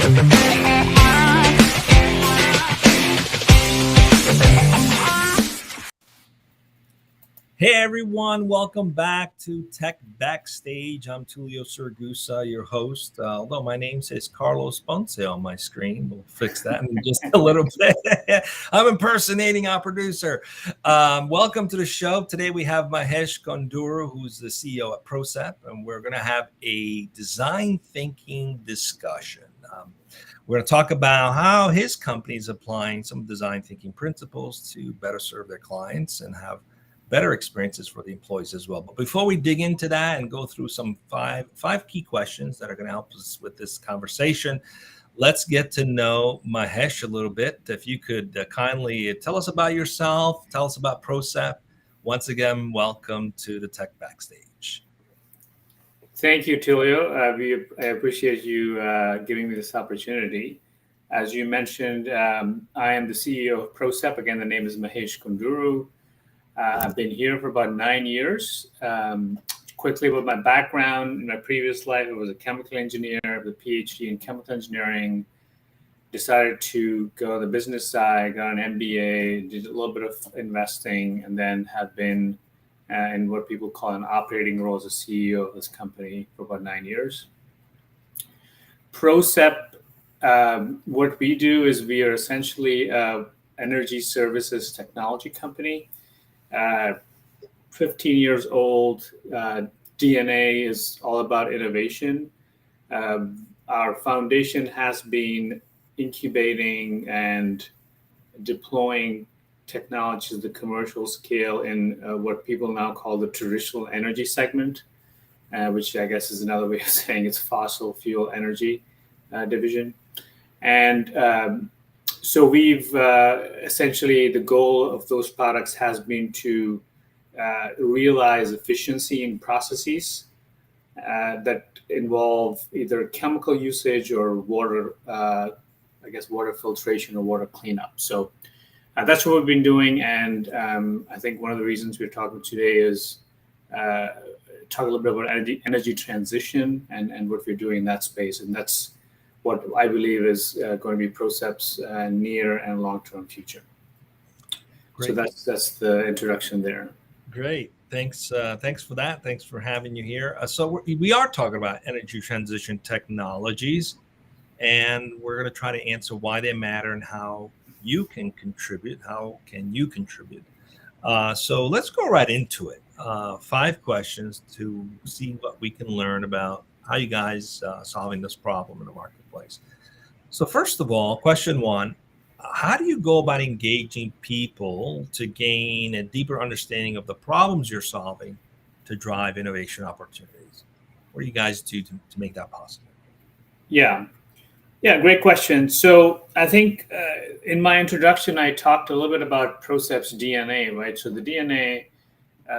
Hey everyone, welcome back to Tech Backstage. I'm Tulio Surgusa, your host. Although my name says Carlos Ponce on my screen, we'll fix that in just a little bit. I'm impersonating our producer. Welcome to the show. Today we have Mahesh Konduru, who's the CEO at Prosep, and we're going to have a design thinking discussion. We're going to talk about how his company is applying some design thinking principles to better serve their clients and have better experiences for the employees as well. But before we dig into that and go through some five key questions that are going to help us with this conversation, let's get to know Mahesh a little bit. If you could kindly tell us about yourself, tell us about Prosep. Once again, welcome to the Tech Backstage. Thank you, Tulio. I appreciate you giving me this opportunity. As you mentioned, I am the CEO of Prosep. Again, the name is Mahesh Konduru. I've been here for about 9 years. Quickly about my background, in my previous life, I was a chemical engineer with a PhD in chemical engineering. Decided to go on the business side, got an MBA, did a little bit of investing, and then have been in what people call an operating role as a CEO of this company for about 9 years. Prosep, what we do is we are essentially an energy services technology company. 15 years old. DNA is all about innovation. Our foundation has been incubating and deploying technologies at the commercial scale in what people now call the traditional energy segment, which I guess is another way of saying it's fossil fuel energy division. And so we've essentially, the goal of those products has been to realize efficiency in processes that involve either chemical usage or water, water filtration or water cleanup. So that's what we've been doing. And I think one of the reasons we're talking today is talk a little bit about energy transition and what we're doing in that space. And that's what I believe is going to be Prosep's near and long-term future. Great. So that's the introduction there. Great. Thanks for that. Thanks for having you here. So we are talking about energy transition technologies, and we're going to try to answer why they matter and how you can contribute. How can you contribute? So let's go right into it. 5 questions to see what we can learn about how you guys solving this problem in the marketplace. So first of all, question 1, how do you go about engaging people to gain a deeper understanding of the problems you're solving to drive innovation opportunities? What do you guys do to make that possible? Yeah, great question. So I think in my introduction, I talked a little bit about Prosep's DNA, right? So the DNA,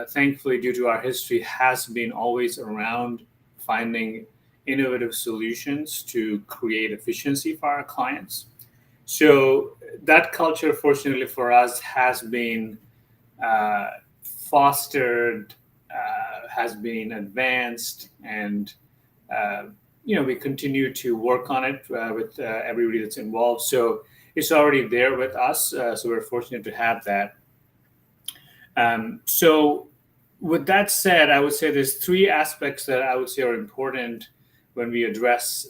thankfully, due to our history, has been always around finding innovative solutions to create efficiency for our clients. So that culture, fortunately for us, has been fostered, has been advanced, and we continue to work on it with everybody that's involved. So it's already there with us. So we're fortunate to have that. So with that said, I would say there's 3 aspects that I would say are important when we address,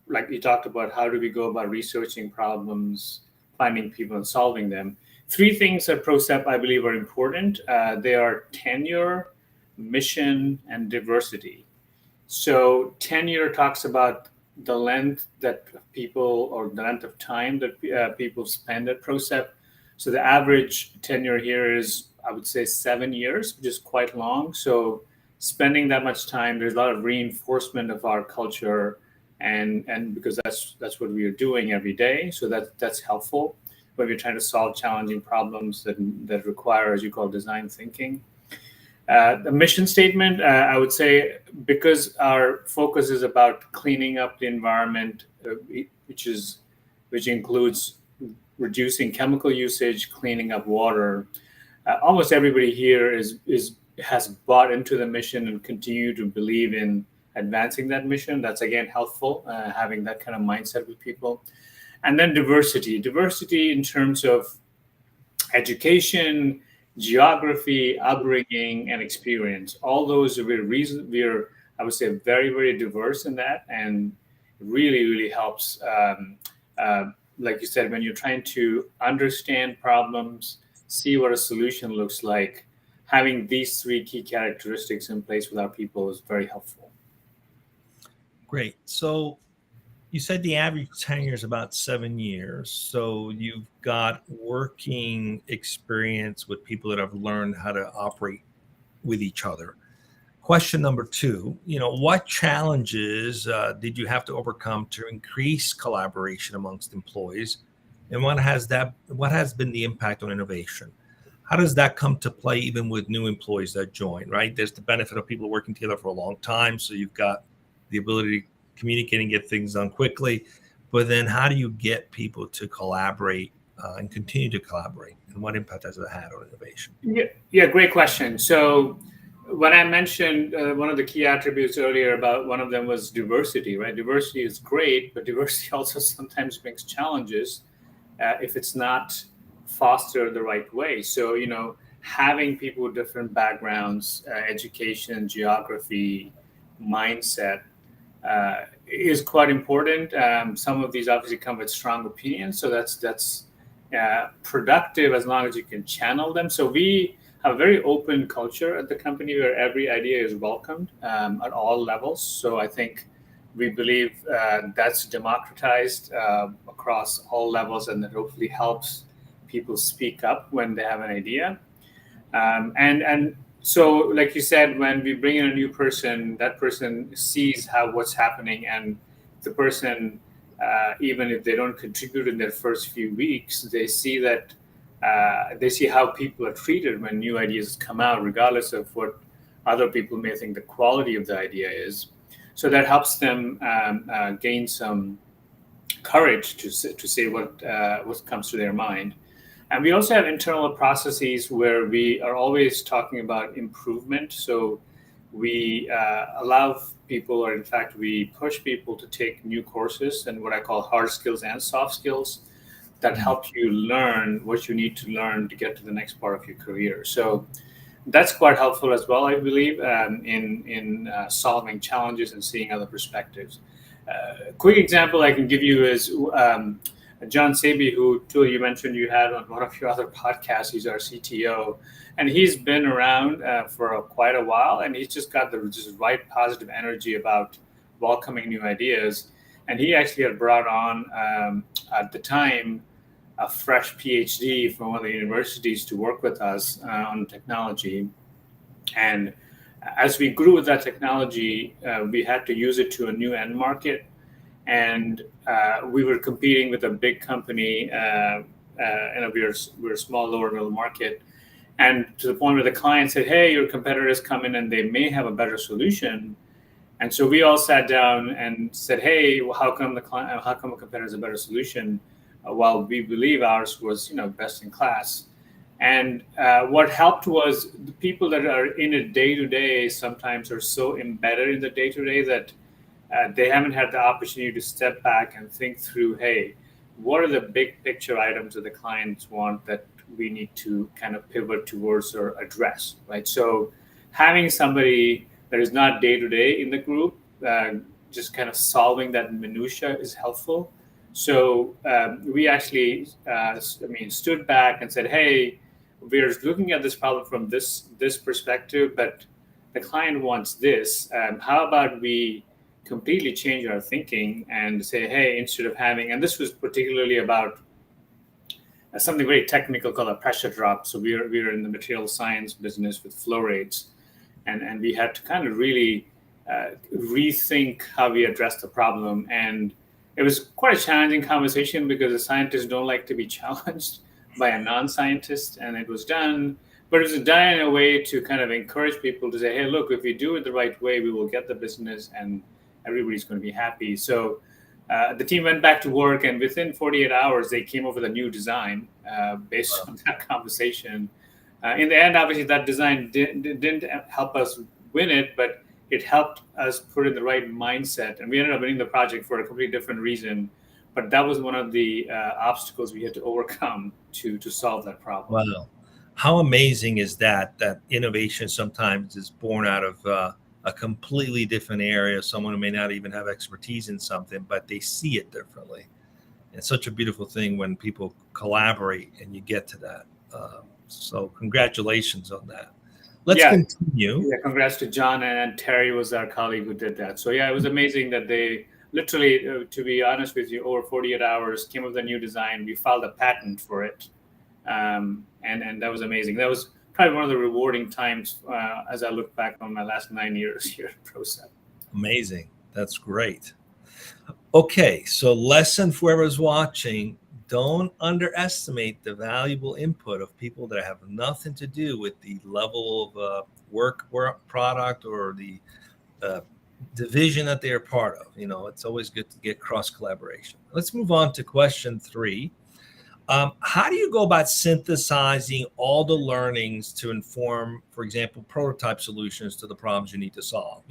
like you talked about, how do we go about researching problems, finding people and solving them. 3 things at Prosep I believe are important. They are tenure, mission, and diversity. So tenure talks about the length that people, or the length of time that people spend at Prosep. So the average tenure here is, I would say, 7 years, which is quite long. So spending that much time, there's a lot of reinforcement of our culture, and because that's what we are doing every day. So that's helpful when we're trying to solve challenging problems that require, as you call, design thinking. The mission statement, I would say, because our focus is about cleaning up the environment, which includes reducing chemical usage, cleaning up water. Almost everybody here has bought into the mission and continue to believe in advancing that mission. That's again helpful, having that kind of mindset with people. And then diversity in terms of education, geography, upbringing, and experience. All those we're I would say very very diverse in that, and really helps. Like you said, when you're trying to understand problems, see what a solution looks like, having these three key characteristics in place with our people is very helpful. Great. So you said the average tenure is about 7 years. So you've got working experience with people that have learned how to operate with each other. Question number two, what challenges did you have to overcome to increase collaboration amongst employees? And what has been the impact on innovation? How does that come to play even with new employees that join, right? There's the benefit of people working together for a long time. So you've got the ability to communicate and get things done quickly. But then how do you get people to collaborate and continue to collaborate? And what impact has it had on innovation? Yeah, great question. So when I mentioned one of the key attributes earlier about one of them was diversity, right? Diversity is great, but diversity also sometimes brings challenges if it's not fostered the right way. So, having people with different backgrounds, education, geography, mindset, is quite important. Some of these obviously come with strong opinions, so that's productive as long as you can channel them. So we have a very open culture at the company where every idea is welcomed at all levels. So I think we believe that's democratized across all levels, and that hopefully helps people speak up when they have an idea. And so, like you said, when we bring in a new person, that person sees what's happening, and the person, even if they don't contribute in their first few weeks, they see that they see how people are treated when new ideas come out, regardless of what other people may think the quality of the idea is. So that helps them gain some courage to say what comes to their mind. And we also have internal processes where we are always talking about improvement. So we allow people, or in fact, we push people to take new courses and what I call hard skills and soft skills that help you learn what you need to learn to get to the next part of your career. So that's quite helpful as well, I believe, in solving challenges and seeing other perspectives. A quick example I can give you is John Saby, who you mentioned you had on one of your other podcasts. He's our CTO, and he's been around for quite a while, and he's just got the just right positive energy about welcoming new ideas. And he actually had brought on, at the time, a fresh PhD from one of the universities to work with us on technology. And as we grew with that technology, we had to use it to a new end market. And we were competing with a big company, and we're a small, lower middle market. And to the point where the client said, hey, your competitors come in and they may have a better solution. And so we all sat down and said, hey, well, how come a competitor is a better solution while we believe ours was, best in class? And what helped was the people that are in it day to day sometimes are so embedded in the day to day that they haven't had the opportunity to step back and think through, hey, what are the big picture items that the clients want that we need to kind of pivot towards or address, right? So having somebody that is not day to day in the group, just kind of solving that minutia is helpful. So we actually, stood back and said, hey, we're looking at this problem from this perspective, but the client wants this. How about we completely change our thinking and say, hey, instead of having, and this was particularly about something very technical called a pressure drop. So we were in the material science business with flow rates, and we had to kind of really rethink how we address the problem. And it was quite a challenging conversation because the scientists don't like to be challenged by a non-scientist, and it was done. But it was done in a way to kind of encourage people to say, hey, look, if we do it the right way, we will get the business and everybody's going to be happy. So the team went back to work, and within 48 hours, they came up with a new design based on that conversation. In the end, obviously, that design didn't help us win it, but it helped us put in the right mindset, and we ended up winning the project for a completely different reason. But that was one of the obstacles we had to overcome to solve that problem. Wow. How amazing is that? That innovation sometimes is born out of a completely different area, someone who may not even have expertise in something, but they see it differently. It's such a beautiful thing when people collaborate and you get to that. So congratulations on that. Let's Yeah, continue. yeah. Congrats to John, and Terry was our colleague who did that. So yeah, it was amazing that they literally, to be honest with you, over 48 hours came up with a new design. We filed a patent for it, and that was amazing. That was probably one of the rewarding times as I look back on my last 9 years here at Prosep. Amazing. That's great. Okay, so lesson for whoever's watching, don't underestimate the valuable input of people that have nothing to do with the level of work product or the uh, division that they are part of. It's always good to get cross collaboration. Let's move on to question 3. How do you go about synthesizing all the learnings to inform, for example, prototype solutions to the problems you need to solve?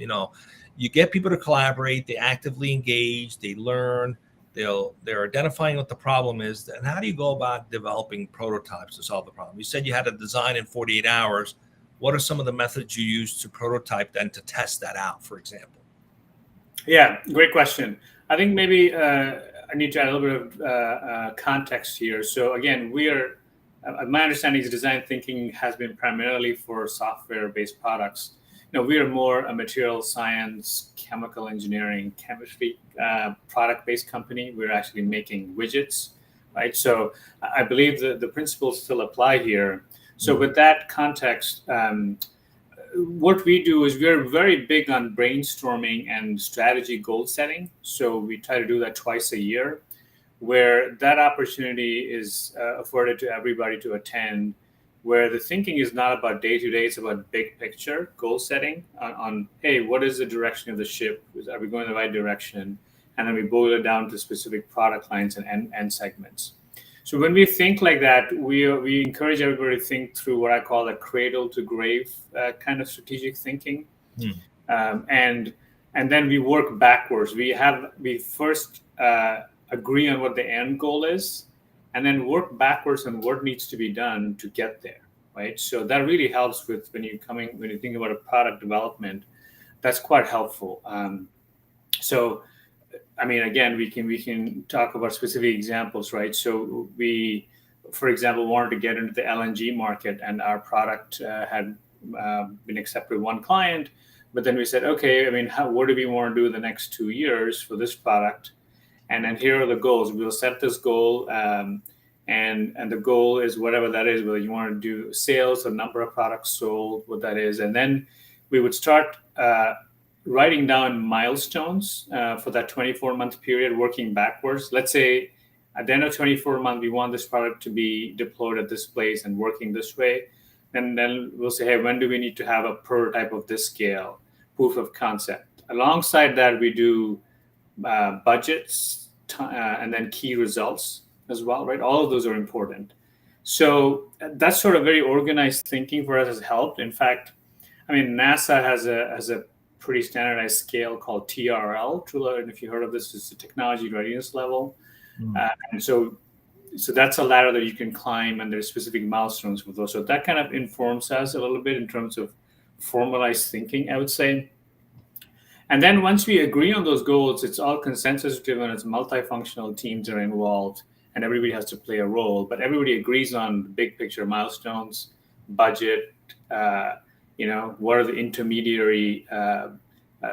You get people to collaborate, they actively engage, they learn, they're identifying what the problem is. And how do you go about developing prototypes to solve the problem? You said you had a design in 48 hours. What are some of the methods you use to prototype then to test that out, for example? Yeah, great question. I think maybe I need to add a little bit of context here. So again, my understanding is design thinking has been primarily for software-based products. We are more a material science, chemical engineering, chemistry product-based company. We're actually making widgets, right? So I believe the principles still apply here. So with that context, what we do is we're very big on brainstorming and strategy goal setting. So we try to do that twice a year, where that opportunity is afforded to everybody to attend, where the thinking is not about day to day, it's about big picture goal setting on hey, what is the direction of the ship? Are we going in the right direction? And then we boil it down to specific product lines and end segments. So when we think like that, we encourage everybody to think through what I call a cradle to grave kind of strategic thinking, and then we work backwards. We first agree on what the end goal is, and then work backwards on what needs to be done to get there. Right. So that really helps with when you think about a product development. That's quite helpful. So I mean, again, we can talk about specific examples, right? So we, for example, wanted to get into the LNG market, and our product had been accepted with one client, but then we said, okay, I mean, what do we want to do the next 2 years for this product? And then here are the goals. We'll set this goal, and the goal is whatever that is, whether you want to do sales, the number of products sold, what that is, and then we would start writing down milestones for that 24-month period, working backwards. Let's say at the end of 24 months, we want this product to be deployed at this place and working this way. And then we'll say, hey, when do we need to have a prototype of this scale, proof of concept? Alongside that, we do budgets and then key results as well, right? All of those are important. So that's sort of very organized thinking for us has helped. In fact, I mean, NASA has a pretty standardized scale called TRL. And if you heard of this, it's the technology readiness level. And so that's a ladder that you can climb, and there's specific milestones for those. So that kind of informs us a little bit in terms of formalized thinking, I would say. And then once we agree on those goals, it's all consensus driven. It's multifunctional teams are involved, and everybody has to play a role. But everybody agrees on the big picture milestones, budget, what are the intermediary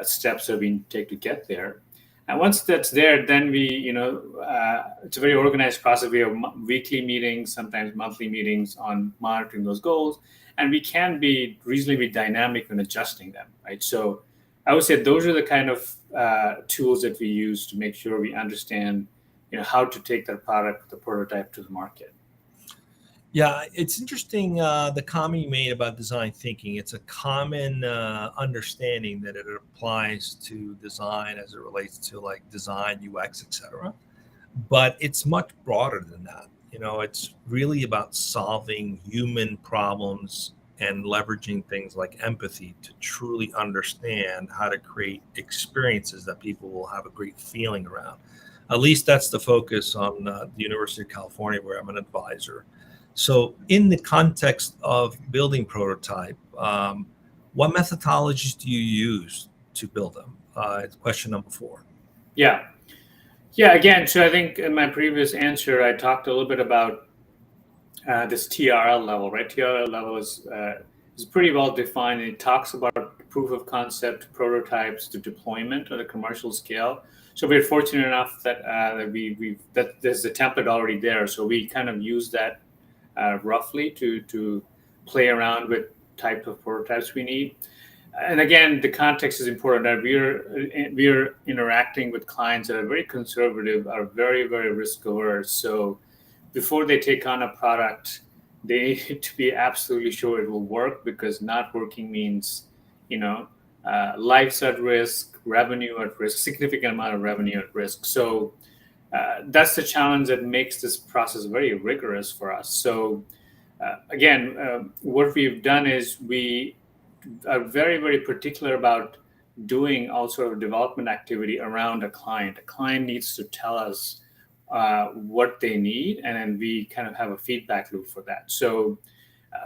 steps that we take to get there. And once that's there, then it's a very organized process. We have weekly meetings, sometimes monthly meetings on monitoring those goals. And we can be reasonably dynamic in adjusting them, right? So I would say those are the kind of tools that we use to make sure we understand, how to take that product, the prototype, to the market. Yeah, it's interesting the comment you made about design thinking. It's a common understanding that it applies to design as it relates to like design, UX, etc. But it's much broader than that. It's really about solving human problems and leveraging things like empathy to truly understand how to create experiences that people will have a great feeling around. At least that's the focus on the University of California, where I'm an advisor. So, in the context of building prototype, what methodologies do you use to build them? It's question number 4. Yeah. Yeah. Again, so I think in my previous answer, I talked a little bit about this TRL level, right? TRL level is pretty well defined. It talks about proof of concept, prototypes to deployment at a commercial scale. So we're fortunate enough that that there's a template already there. So we kind of use that roughly to play around with type of prototypes we need. And again, the context is important. That we're interacting with clients that are very conservative, are very very risk averse. So before they take on a product, they need to be absolutely sure it will work, because not working means, life's at risk, revenue at risk, significant amount of revenue at risk. So that's the challenge that makes this process very rigorous for us. So again, what we've done is we are very, very particular about doing all sort of development activity around a client. A client needs to tell us what they need, and then we kind of have a feedback loop for that. So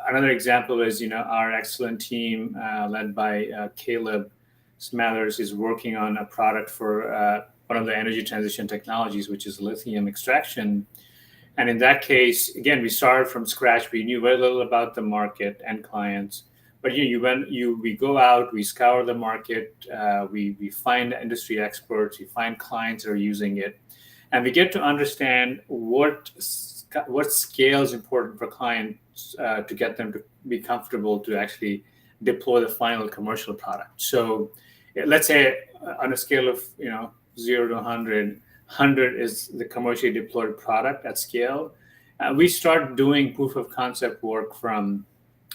another example is, our excellent team led by Caleb Smathers is working on a product for one of the energy transition technologies, which is lithium extraction. And in that case, again, we started from scratch. We knew very little about the market and clients. But we go out, we scour the market, we find industry experts, we find clients that are using it, and we get to understand what scale is important for clients to get them to be comfortable to actually deploy the final commercial product. So let's say on a scale of 0 to 100, 100 is the commercially deployed product at scale. We start doing proof of concept work from,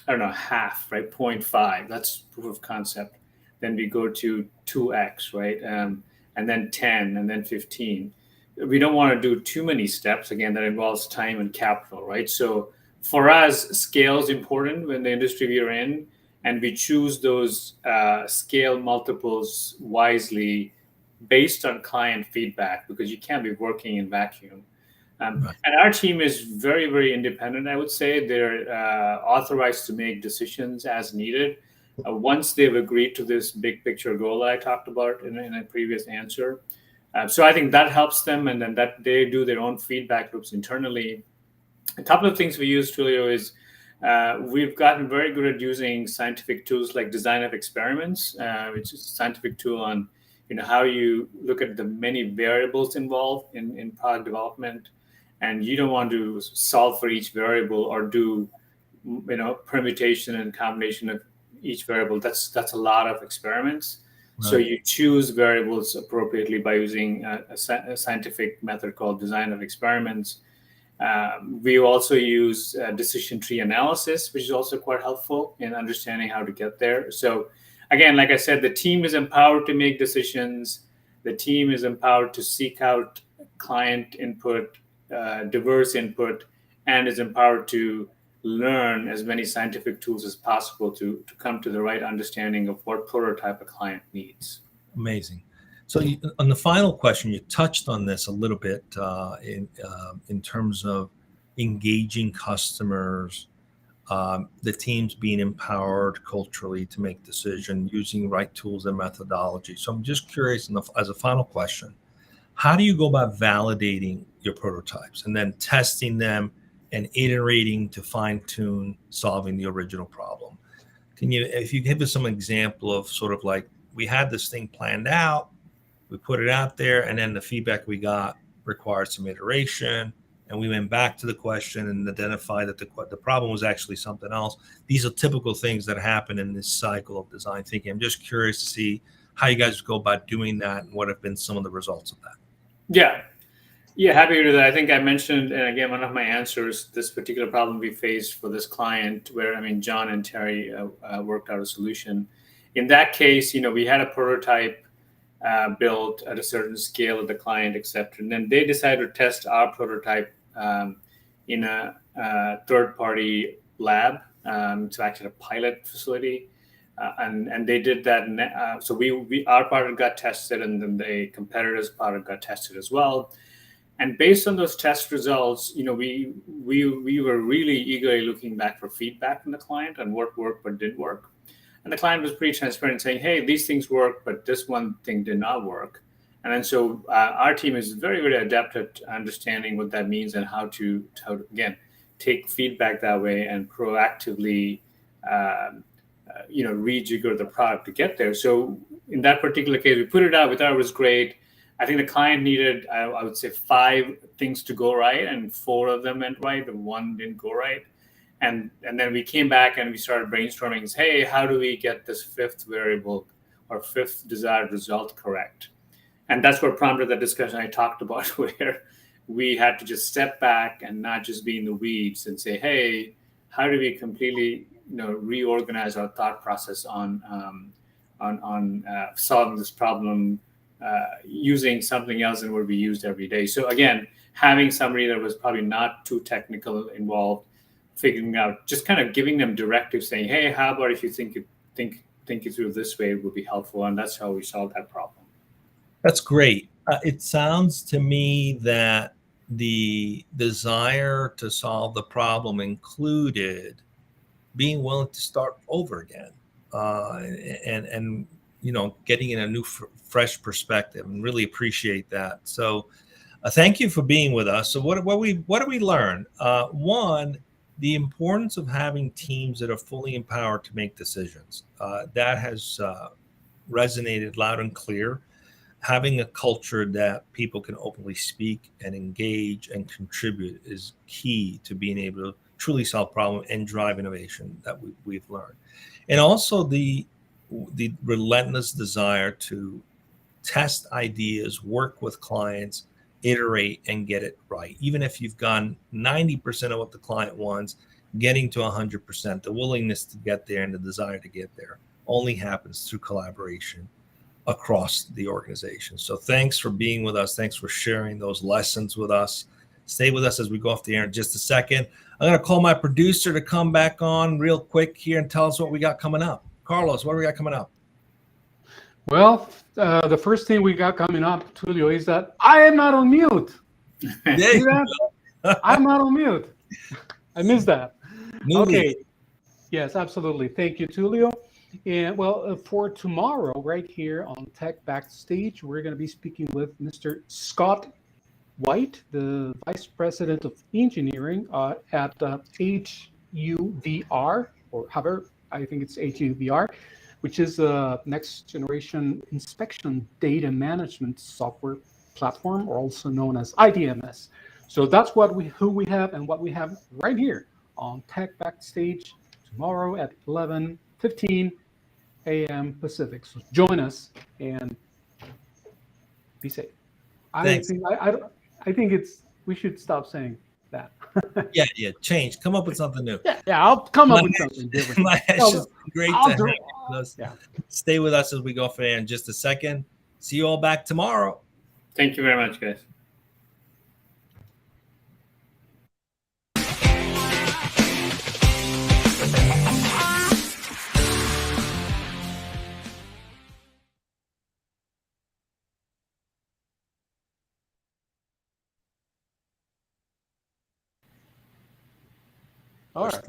I don't know, half, right? 0.5, that's proof of concept. Then we go to 2x, right? And then 10, and then 15. We don't want to do too many steps. Again, that involves time and capital, right? So for us, scale is important in the industry we are in, and we choose those scale multiples wisely based on client feedback, because you can't be working in vacuum. Right. And our team is very, very independent, I would say. They're authorized to make decisions as needed. Once they've agreed to this big picture goal that I talked about in a previous answer. So I think that helps them, and then that they do their own feedback loops internally. A couple of things we use, Tulio, is we've gotten very good at using scientific tools like design of experiments, which is a scientific tool on how you look at the many variables involved in product development, and you don't want to solve for each variable or do permutation and combination of each variable. That's a lot of experiments. Right. So you choose variables appropriately by using a scientific method called design of experiments. We also use decision tree analysis, which is also quite helpful in understanding how to get there. So again, like I said, the team is empowered to make decisions. The team is empowered to seek out client input, diverse input, and is empowered to learn as many scientific tools as possible to come to the right understanding of what prototype a client needs. Amazing. So on the final question, you touched on this a little bit in terms of engaging customers, the teams being empowered culturally to make decisions, using right tools and methodology. So I'm just curious, as a final question, how do you go about validating your prototypes and then testing them and iterating to fine-tune solving the original problem? If you give us some example of sort of like, we had this thing planned out, we put it out there, and then the feedback we got required some iteration, and we went back to the question and identified that the problem was actually something else. These are typical things that happen in this cycle of design thinking. I'm just curious to see how you guys go about doing that and what have been some of the results of that. Yeah, happy to do that. I think I mentioned, and again, one of my answers, this particular problem we faced for this client where, John and Terry worked out a solution. In that case, we had a prototype built at a certain scale that the client accepted. And then they decided to test our prototype in a third-party lab to act as a pilot facility. And they did that. So our product got tested, and then the competitor's product got tested as well. And based on those test results, we were really eagerly looking back for feedback from the client on what worked but didn't work. And the client was pretty transparent, saying, "Hey, these things work, but this one thing did not work." And then so our team is very, very adept at understanding what that means and how to again take feedback that way and proactively rejigger the product to get there. So in that particular case, we put it out. We thought it was great. I think the client needed, I would say, 5 things to go right, and 4 of them went right. The one didn't go right. And then we came back and we started brainstorming. Hey, how do we get this 5th variable or 5th desired result correct? And that's what prompted the discussion I talked about, where we had to just step back and not just be in the weeds and say, hey, how do we completely reorganize our thought process on solving this problem using something else than what we used every day. So again, having somebody that was probably not too technical involved, figuring out, just kind of giving them directives, saying, hey, how about if you think it through this way, it would be helpful. And that's how we solved that problem. That's great. It sounds to me that the desire to solve the problem included being willing to start over again, and getting in a new fresh perspective, and really appreciate that. So thank you for being with us. So what do we learn? One, the importance of having teams that are fully empowered to make decisions. That has resonated loud and clear. Having a culture that people can openly speak and engage and contribute is key to being able to truly solve problems and drive innovation that we've learned. And also the relentless desire to test ideas, work with clients, iterate, and get it right. Even if you've gone 90% of what the client wants, getting to 100%, the willingness to get there and the desire to get there only happens through collaboration across the organization. So thanks for being with us. Thanks for sharing those lessons with us. Stay with us as we go off the air in just a second. I'm going to call my producer to come back on real quick here and tell us what we got coming up. Carlos, what do we got coming up? Well, the first thing we got coming up, Tulio, is that I am not on mute. See that? I'm not on mute. I missed that. Okay. Yes, absolutely. Thank you, Tulio. And well, for tomorrow, right here on Tech Backstage, we're going to be speaking with Mr. Scott White, the Vice President of Engineering at HUVR, or however, I think it's HUVR, which is a next generation inspection data management software platform, or also known as IDMS. So that's who we have and what we have right here on Tech Backstage tomorrow at 11:15 a.m. Pacific. So join us and be safe. Thanks. I think we should stop saying that. Yeah. Change. Come up with something new. Yeah. I'll come up with something different. Mahesh, it's great to have you with us. Yeah. Stay with us as we go for air in just a second. See you all back tomorrow. Thank you very much, guys. All right.